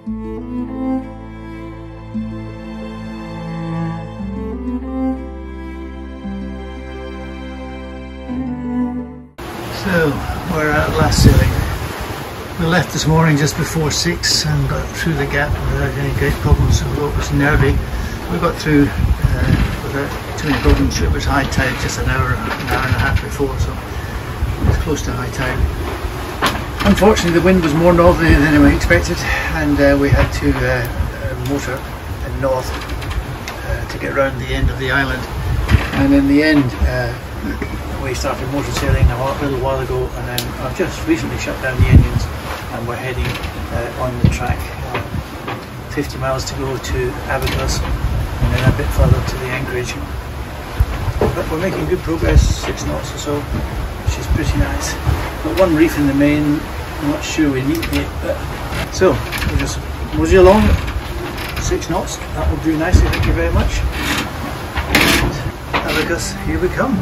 So we're at last sailing. We left this morning just before 6 and got through the gap without any great problems, although it was nervy. We got through without too many problems. It was high tide just an hour and a half before, so it was close to high tide. Unfortunately the wind was more northerly than we expected, and we had to motor north to get round the end of the island, and in the end we started motor sailing a little while ago, and then I've just recently shut down the engines and we're heading on the track 50 miles to go to Bahamas and then a bit further to the anchorage. But we're making good progress, 6 knots or so, which is pretty nice. Got one reef in the main, I'm not sure we need it, but so we'll just mosey along, 6 knots, that will do nicely, thank you very much. And Bahamas, here we come.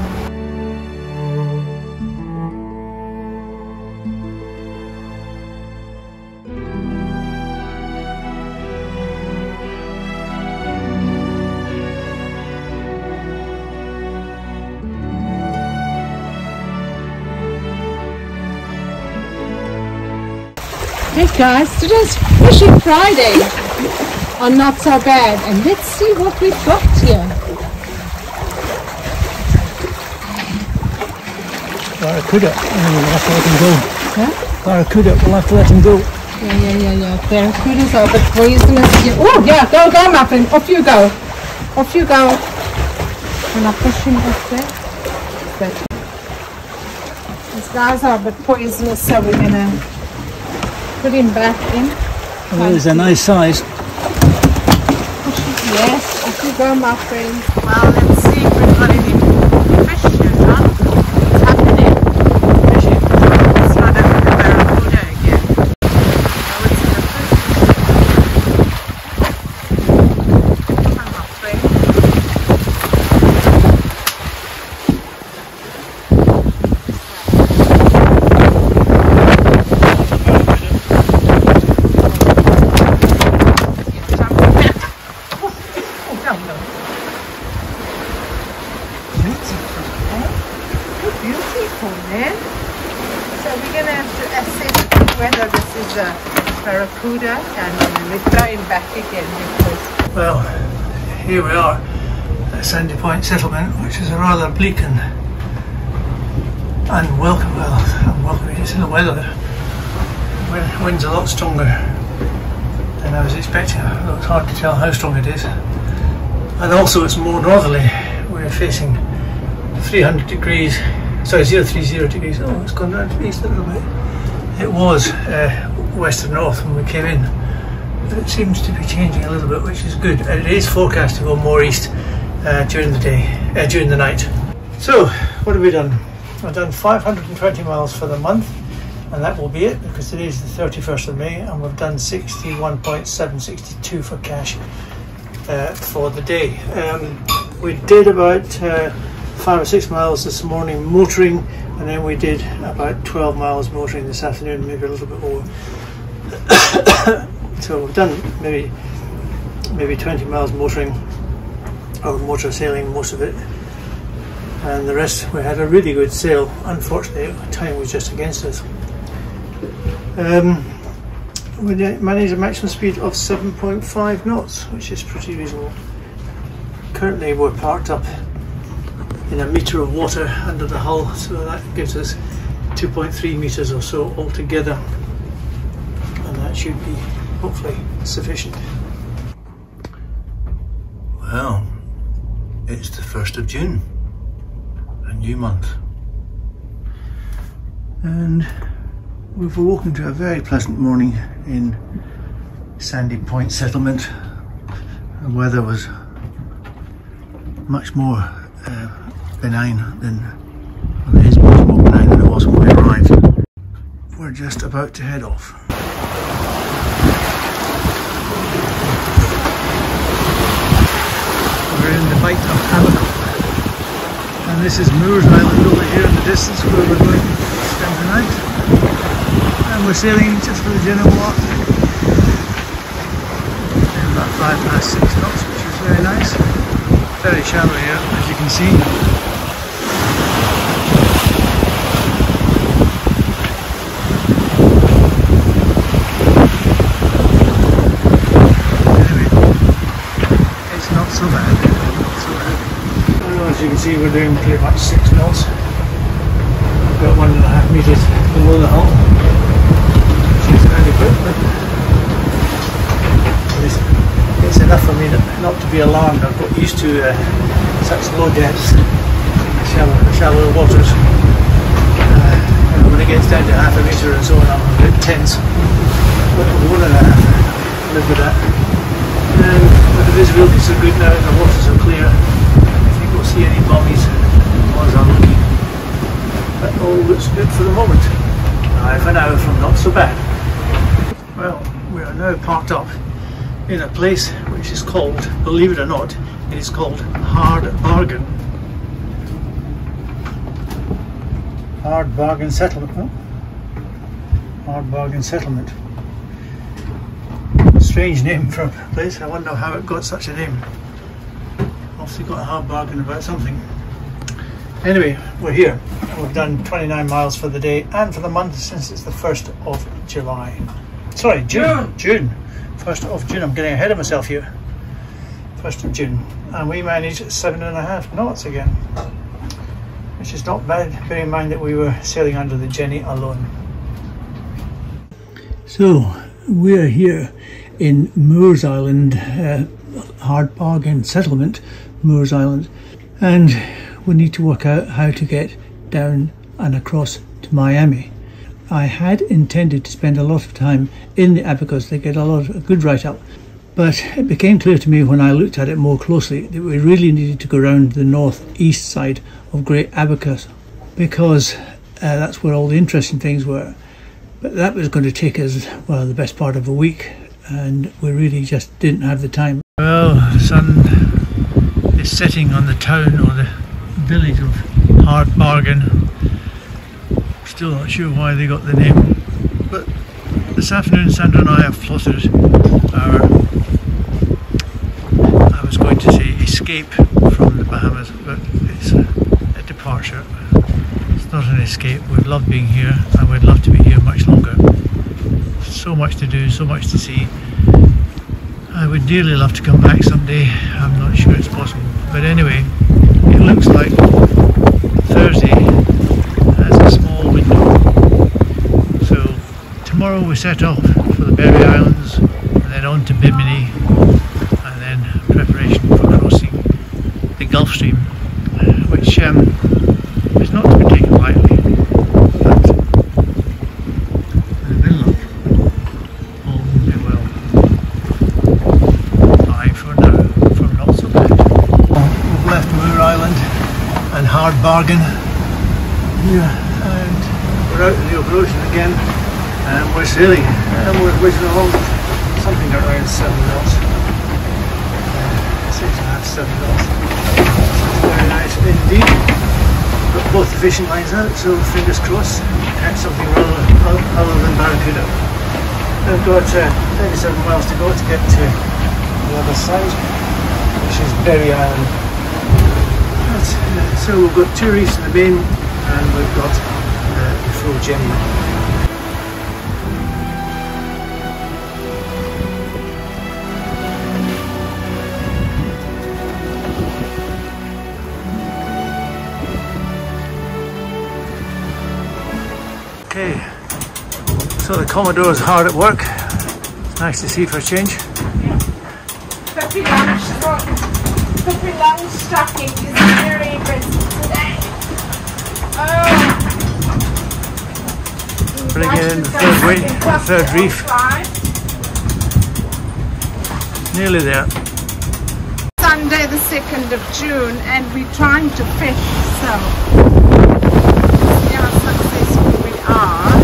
Hey guys, today's Fishing Friday on Not So Bad, and let's see what we've got here. Barracuda, we'll have to let him go. Huh? Barracuda, we'll have to let him go. Yeah. Barracudas are a bit poisonous here. Oh yeah, go Muffin, off you go. Off you go. We're not pushing off there. But these guys are a bit poisonous, so we're gonna put him back in. Well, that is a nice size. Yes, off you go, my friend. Well, let's see if we've got any fish here, John. What's happening? Fishing. It's not a barracuda again. Oh, it's in the fish. Come on, my friend. Beautiful, man. So we're going to have to assess whether this is a barracuda, and then we throw him back again because... Well, here we are at Sandy Point Settlement, which is a rather bleak and unwelcome. Well, unwelcome. It's in the weather. The wind's a lot stronger than I was expecting. Although it's hard to tell how strong it is. And also it's more northerly. We're facing 300 degrees. Sorry, 030 degrees. Oh, it's gone down to the east a little bit. It was west and north when we came in, but it seems to be changing a little bit, which is good. And it is forecast to go more east during the day, during the night. So, what have we done? I've done 520 miles for the month, and that will be it because today is the 31st of May, and we've done 61.762 for cash for the day. We did about 5 or 6 miles this morning motoring, and then we did about 12 miles motoring this afternoon, maybe a little bit more. So we've done maybe 20 miles motoring or motor sailing, most of it, and the rest we had a really good sail. Unfortunately, time was just against us. We managed a maximum speed of 7.5 knots, which is pretty reasonable. Currently we're parked up in a metre of water under the hull, so that gives us 2.3 metres or so altogether, and that should be hopefully sufficient. Well, it's the 1st of June, a new month, and we've awoken to a very pleasant morning in Sandy Point Settlement. The weather was much more benign than, well, it is much more benign than it was when we arrived. We're just about to head off. We're in the bight of Hamilton, and this is Moores Island over here in the distance where we're going to spend the night, and we're sailing just for the general walk. knots, which is very nice. Very shallow here, as you can see. Anyway, it's not so bad. Not so bad. Well, as you can see, we're doing pretty much 6 knots. About 1.5 meters below the hull, which is adequate, but it's enough for me not to be alarmed. I've got used to such low depths, shallow waters. When it gets down to 1/2 meter and so on, I'm a bit tense. But 1.5, live with that. And but the visibility is so good now and the waters are clear, I think we'll see any bombies as I'm looking. That all looks good for the moment. I've an hour from not so bad. Well, we are now parked up in a place which is called, believe it or not, it is called Hard Bargain. Hard Bargain Settlement. Oh. Hard Bargain Settlement. Strange name for a place. I wonder how it got such a name. Obviously got a hard bargain about something. Anyway, we're here. We've done 29 miles for the day and for the month since it's the 1st of July. Sorry, June. June. 1st of June. I'm getting ahead of myself here. 1st of June. And we managed 7.5 knots again, which is not bad, bearing in mind that we were sailing under the Jenny alone. So, we're here in Moores Island, Hard Bargain Settlement, Moores Island, and we need to work out how to get down and across to Miami. I had intended to spend a lot of time in the Abacus. They get a good write-up, but it became clear to me when I looked at it more closely that we really needed to go around the northeast side of Great Abacus, because that's where all the interesting things were. But that was going to take us, well, the best part of a week, and we really just didn't have the time. Well, the sun is setting on the town or the village of Hard Bargain. Still not sure why they got the name, but this afternoon Sandra and I have plotted our, I was going to say escape from the Bahamas, but it's a departure. It's not an escape. We've loved being here and we'd love to be here much longer. So much to do, so much to see. I would dearly love to come back someday. I'm not sure it's possible, but anyway, it looks like Thursday has a small window. So tomorrow we set off for the Berry Islands and then on to Bimini, and then preparation for crossing the Gulf Stream, which is not to be taken lightly, but with a bit of luck all will be well. Bye for now, from not so bad. We've left Moore Island and Hard Bargain here, and we're out in the open ocean again, and we're sailing, and we're whizzing along something around 7 knots, 6.5, 7 knots. It's very nice indeed. Got both the fishing lines out, so fingers crossed, catch something other than barracuda. I've got 37 miles to go to get to the other side, which is Berry Island. So we've got 2 reefs in the main, and we've got the full Jenny. Okay, so the Commodore's hard at work. It's nice to see for a change. Yeah. Puppy long stocking is very busy today. Oh. Bringing in the third reef. Nearly there. Sunday the 2nd of June, and we're trying to fish, so see how successful we are.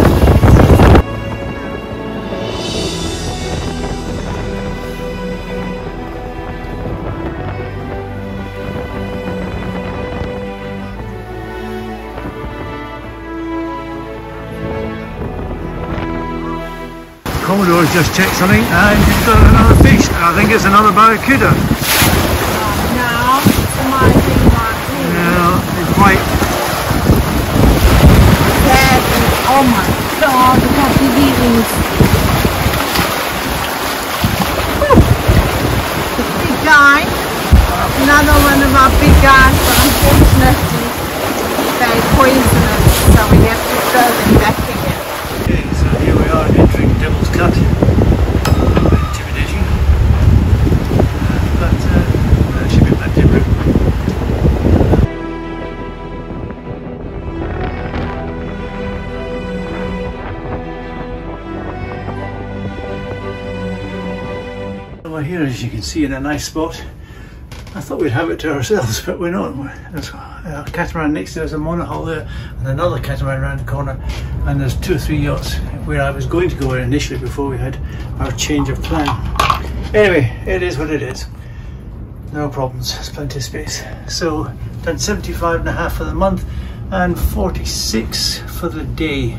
Commodore's just checked something and he's got another fish. I think it's another barracuda. No, it's my big one. Yeah, it's white. That is, oh my god, look how big he is. Whew. Big guy. Another one of our big guys, but unfortunately they're poisonous, so we have to throw them back again. Okay, so here we are entering Devil's Cut. Intimidating. But there should be plenty of room. We're here, as you can see, in a nice spot. I thought we'd have it to ourselves, but we're not. There's a catamaran next to us, a monohull there, and another catamaran around the corner, and there's 2 or 3 yachts where I was going to go initially before we had our change of plan. Anyway, it is what it is. No problems, there's plenty of space. So, done 75.5 for the month and 46 for the day.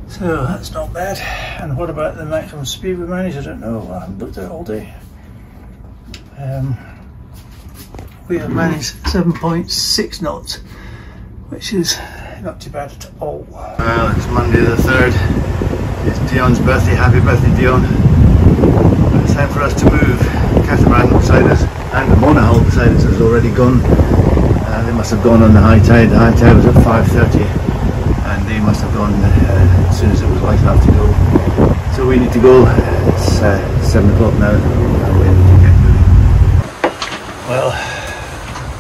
So that's not bad. And what about the maximum speed we managed? I don't know, I haven't looked at it all day. We have managed 7.6 knots, which is not too bad at all. Well, it's Monday the 3rd. It's Dion's birthday. Happy birthday, Dion. It's time for us to move. The catamaran beside us and the monohull beside us has already gone. They must have gone on the high tide. The high tide was at 5:30 and they must have gone as soon as it was light enough to go. So we need to go. It's 7 o'clock now. We need to get moving. Well,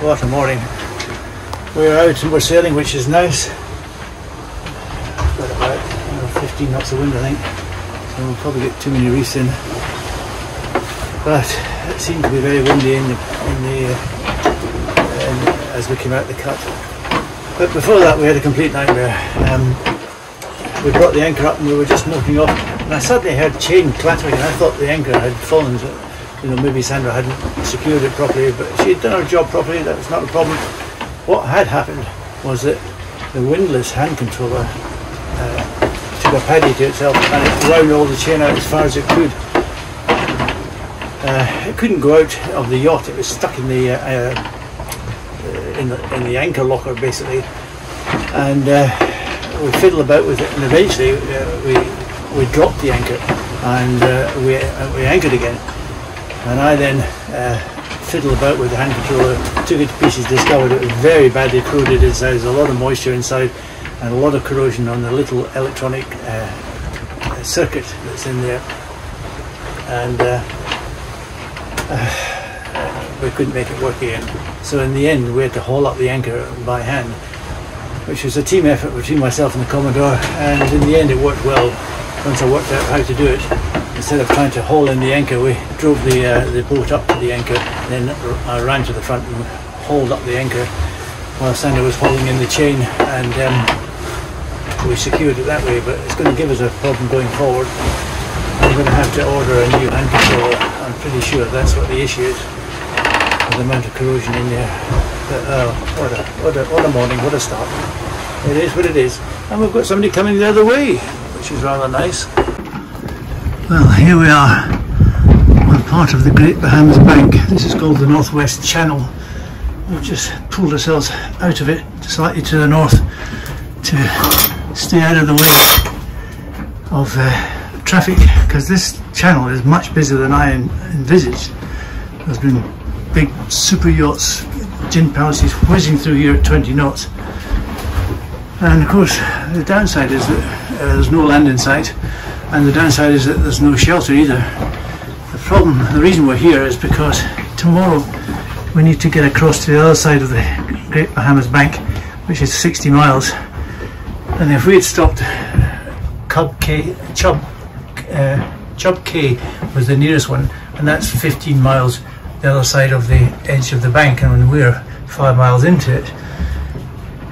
what a morning. We're out and we're sailing, which is nice. Got about 15 knots of wind, I think. So we'll probably get too many reefs in. But it seemed to be very windy as we came out the cut. But before that we had a complete nightmare. We brought the anchor up and we were just mooring off, and I suddenly heard chain clattering and I thought the anchor had fallen. So, you know, maybe Sandra hadn't secured it properly, but she had done her job properly. That was not a problem. What had happened was that the windlass hand controller took a paddy to itself and it wound all the chain out as far as it could. It couldn't go out of the yacht. It was stuck in the anchor locker basically, and we fiddled about with it, and eventually we dropped the anchor and we anchored again. And I then fiddled about with the hand controller, took it to pieces, discovered it was very badly corroded inside. There's a lot of moisture inside and a lot of corrosion on the little electronic circuit that's in there, and we couldn't make it work again. So in the end we had to haul up the anchor by hand, which was a team effort between myself and the Commodore, and in the end it worked well. Once I worked out how to do it, instead of trying to haul in the anchor, we drove the boat up to the anchor, then I ran to the front and hauled up the anchor while Sandra was hauling in the chain, and we secured it that way. But it's going to give us a problem going forward. I'm going to have to order a new hand controller. I'm pretty sure that's what the issue is, with the amount of corrosion in there. But what a morning, what a start. It is what it is. And we've got somebody coming the other way, which is rather nice. Well, here we are on part of the Great Bahamas Bank. This is called the Northwest Channel. We've just pulled ourselves out of it slightly to the north to stay out of the way of traffic, because this channel is much busier than I envisaged. There's been big super yachts, gin palaces whizzing through here at 20 knots. And of course the downside is that there's no land in sight, and the downside is that there's no shelter either. The reason we're here is because tomorrow we need to get across to the other side of the Great Bahamas Bank, which is 60 miles. And if we had stopped Chubb Cay was the nearest one, and that's 15 miles the other side of the edge of the bank, and we're 5 miles into it.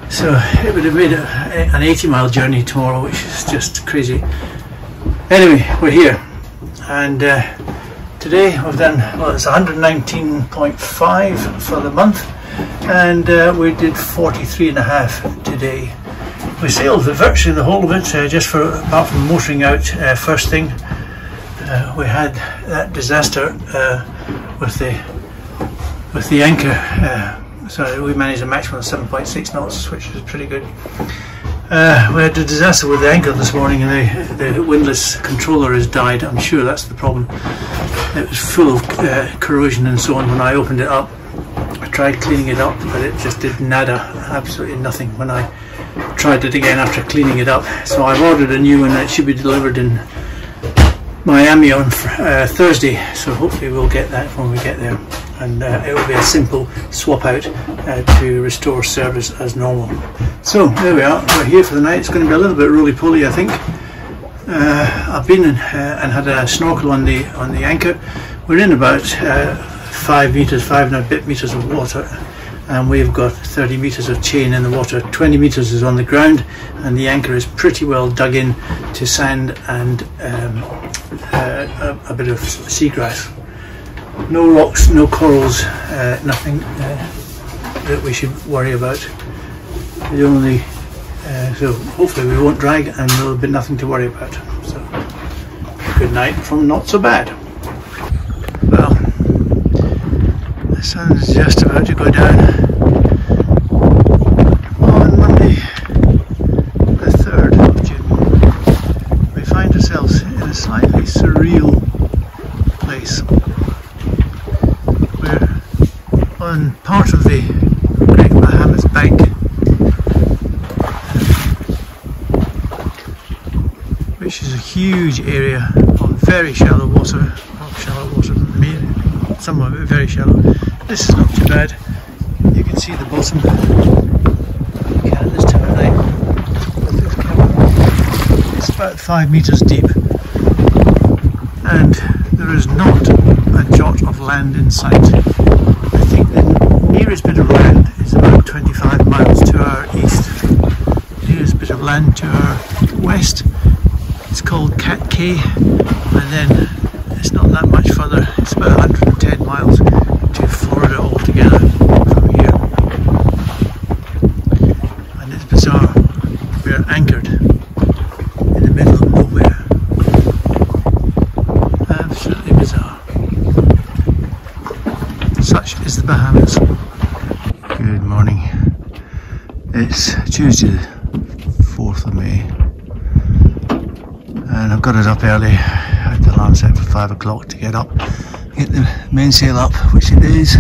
So it would have made an 80-mile journey tomorrow, which is just crazy. Anyway, we're here, and today we've done, well, it's 119.5 for the month, and we did 43.5 today. We sailed virtually the whole of it, just apart from motoring out first thing. We had that disaster with the anchor. So we managed a maximum of 7.6 knots, which was pretty good. We had a disaster with the anchor this morning, and the windlass controller has died. I'm sure that's the problem. It was full of corrosion and so on when I opened it up. I tried cleaning it up, but it just did nada, absolutely nothing when I tried it again after cleaning it up. So I've ordered a new one that should be delivered in Miami on Thursday, so hopefully we'll get that when we get there, and it will be a simple swap out to restore service as normal. So there we are, we're here for the night. It's going to be a little bit roly-poly, I think. I've been and had a snorkel on the anchor. We're in about 5 and a bit meters of water, and we've got 30 meters of chain in the water. 20 meters is on the ground, and the anchor is pretty well dug in to sand and a bit of seagrass. No rocks, no corals, nothing that we should worry about. The only so hopefully we won't drag, and there'll be nothing to worry about. So good night from Not So Bad. Well, the sun's just about to go down on Monday the 3rd of June. We find ourselves in a slightly surreal place. We're on part of the Great Bahamas bank, which is a huge area on very shallow water, some of it very shallow. This is not too bad. You can see the bottom. Looking at this time of night with this camera. It's about 5 meters deep, and there is not a jot of land in sight. I think the nearest bit of land is about 25 miles to our east. The nearest bit of land to our west, it's called Cat Cay, and then it's not that much further. It's about 110 miles to Florida altogether from here. And it's bizarre. We're anchored in the middle of nowhere. Absolutely bizarre. Such is the Bahamas. Good morning. It's Tuesday the 4th of May. And I've got it up early. I had the alarm set for 5 o'clock to get up, get the mainsail up, which it is,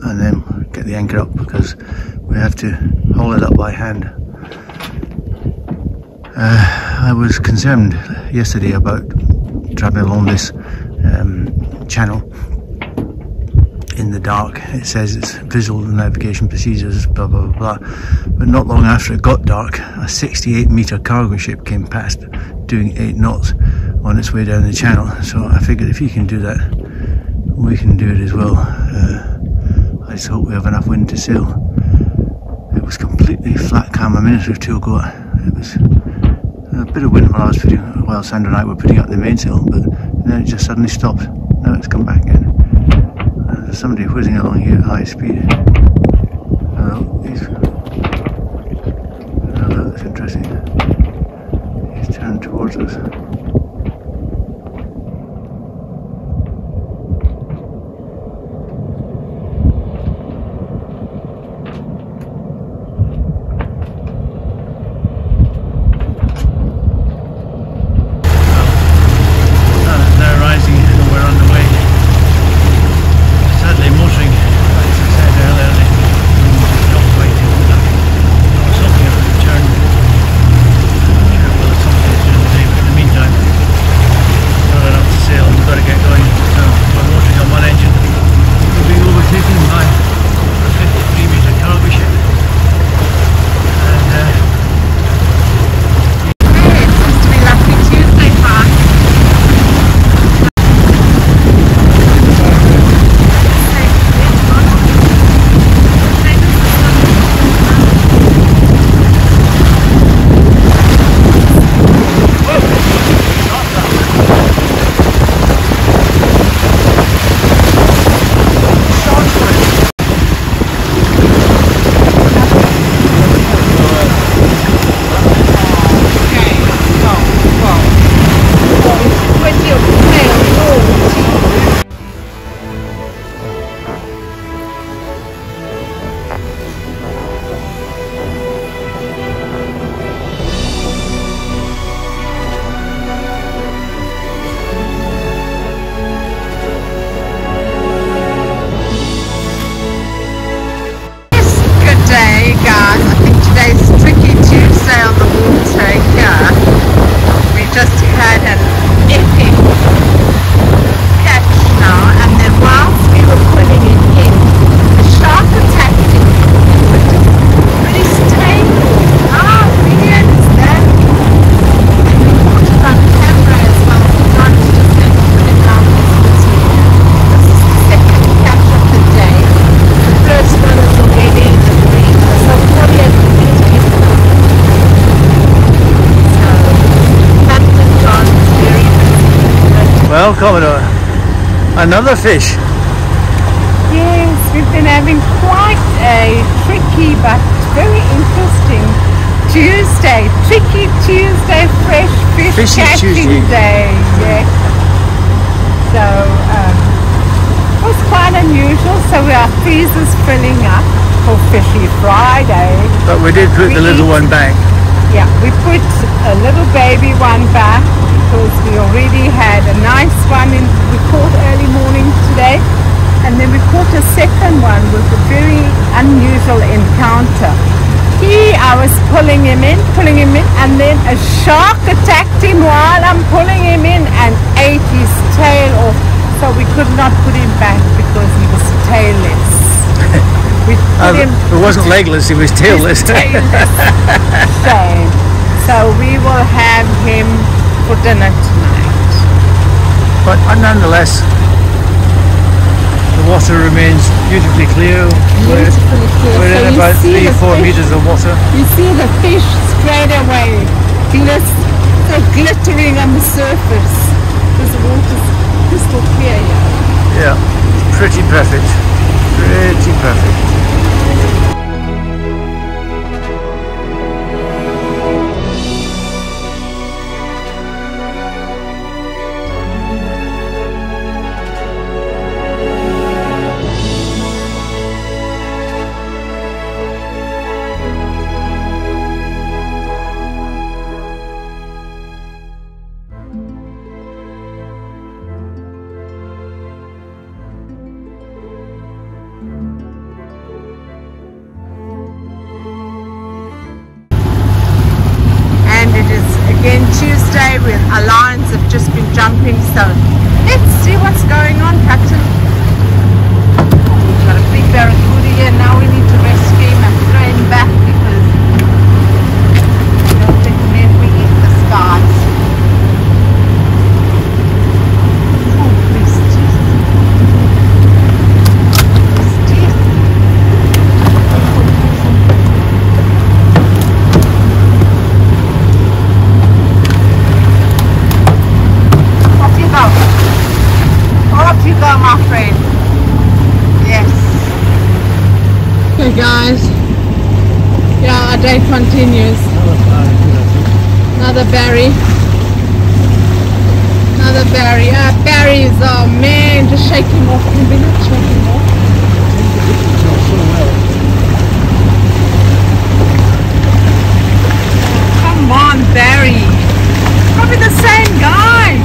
and then get the anchor up because we have to haul it up by hand. I was concerned yesterday about travelling along this channel in the dark. It says it's visual navigation procedures, blah blah blah, but not long after it got dark, a 68 metre cargo ship came past doing 8 knots on its way down the channel. So I figured if you can do that, we can do it as well. I just hope we have enough wind to sail. It was completely flat calm a minute or two ago. It was a bit of wind while Sandra and I were putting up the mainsail, but then it just suddenly stopped. Now it's come back again. There's somebody whizzing along here at high speed. Oh, that's interesting. He's turned towards us. Meantime, Well, Commodore, another fish. Yes, we've been having quite a tricky but very interesting Tuesday. Tricky Tuesday, fresh fish Fishy catching Tuesday. day. Yes. So it was quite unusual. So our freezer's filling up for Fishy Friday. But we did put the little one back. Yeah, we put a little baby one back because we already had a nice one we caught early morning today, and then we caught a second one with a very unusual encounter. I was pulling him in, and then a shark attacked him while I'm pulling him in and ate his tail off. So we could not put him back because he was tailless. We put him, it wasn't legless, it was tailless. tailless. Shame. So we will have him for dinner tonight. But nonetheless, the water remains beautifully clear. Beautifully clear. We're So in you about see 3-4 the fish. meters of water. You see the fish straight away, so glittering on the surface. Because the water's crystal clear here. Yeah, pretty perfect. Pretty perfect. Again Tuesday, with our lions have just been jumping, so let's see what's going on, Captain. We've got a big barracuda here. Now we need to rescue him and throw him back because I don't recommend we eat the skies. Oh, please, Jesus. Off you go, my friend. Yes. Okay guys, yeah, our day continues. Another berry. Another berry. Berries, oh man, just shake him off. Can we not shake him off? Come on, Barry. Probably the same guy.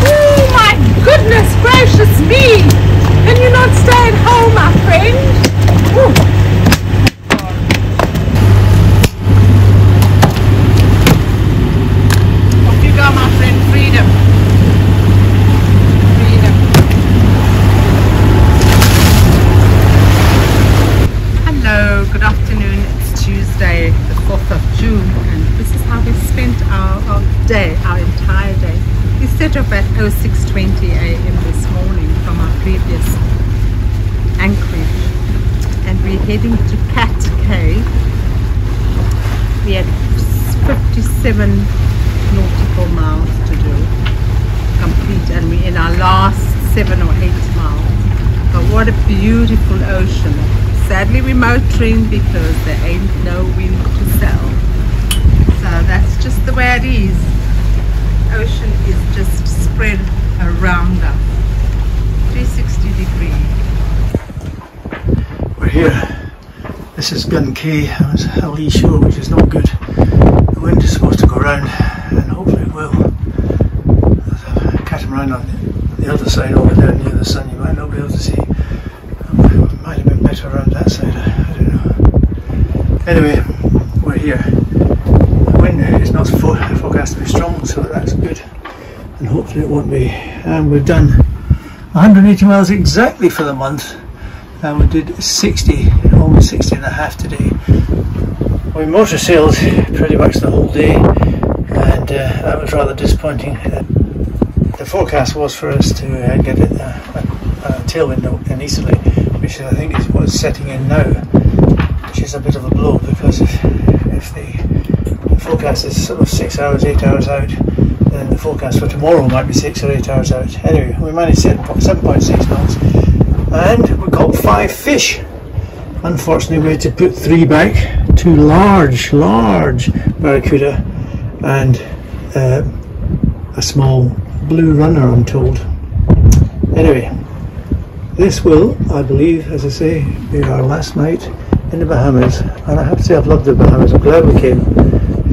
Oh my goodness gracious me! Can you not stay at home, my friend? Ooh. Off you go, my friend. Freedom. Freedom. Hello, good afternoon. It's Tuesday, the 4th of June, and this is how we spent our day, our entire day. We set off at 06:20 a.m. this morning from our previous anchorage, and we're heading to Cat Cay. We had 57 nautical miles to do complete, and we're in our last 7 or 8 miles. But what a beautiful ocean. Sadly we're motoring because there ain't no wind to sail, so that's just the way it is. Ocean is just spread around us. 360 degrees. We're here. This is Gun Cay. It's a lee shore, which is not good. The wind is supposed to go round, and hopefully it will. There's a catamaran on the other side over there near the sun. You might not be able to see. It might have been better around that side. I don't know. Anyway, we're here. The wind is not forecast to be strong, so that's good, and hopefully it won't be. And we've done 180 miles exactly for the month, and we did 60, almost 60 and a half today. We motor sailed pretty much the whole day, and that was rather disappointing. The forecast was for us to get a tailwind in easterly, which I think is what's setting in now, which is a bit of a blow, because if the forecast is sort of 6 hours, 8 hours out, then the forecast for tomorrow might be 6 or 8 hours out. Anyway, we managed to hit 7.6 knots, and we caught 5 fish. Unfortunately, we had to put 3 back, 2 large barracuda and a small blue runner, I'm told. Anyway, this will, I believe, as I say, be our last night in the Bahamas, and I have to say I've loved the Bahamas. I'm glad we came.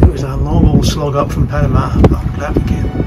It was a long old slog up from Panama, but I'm glad we came.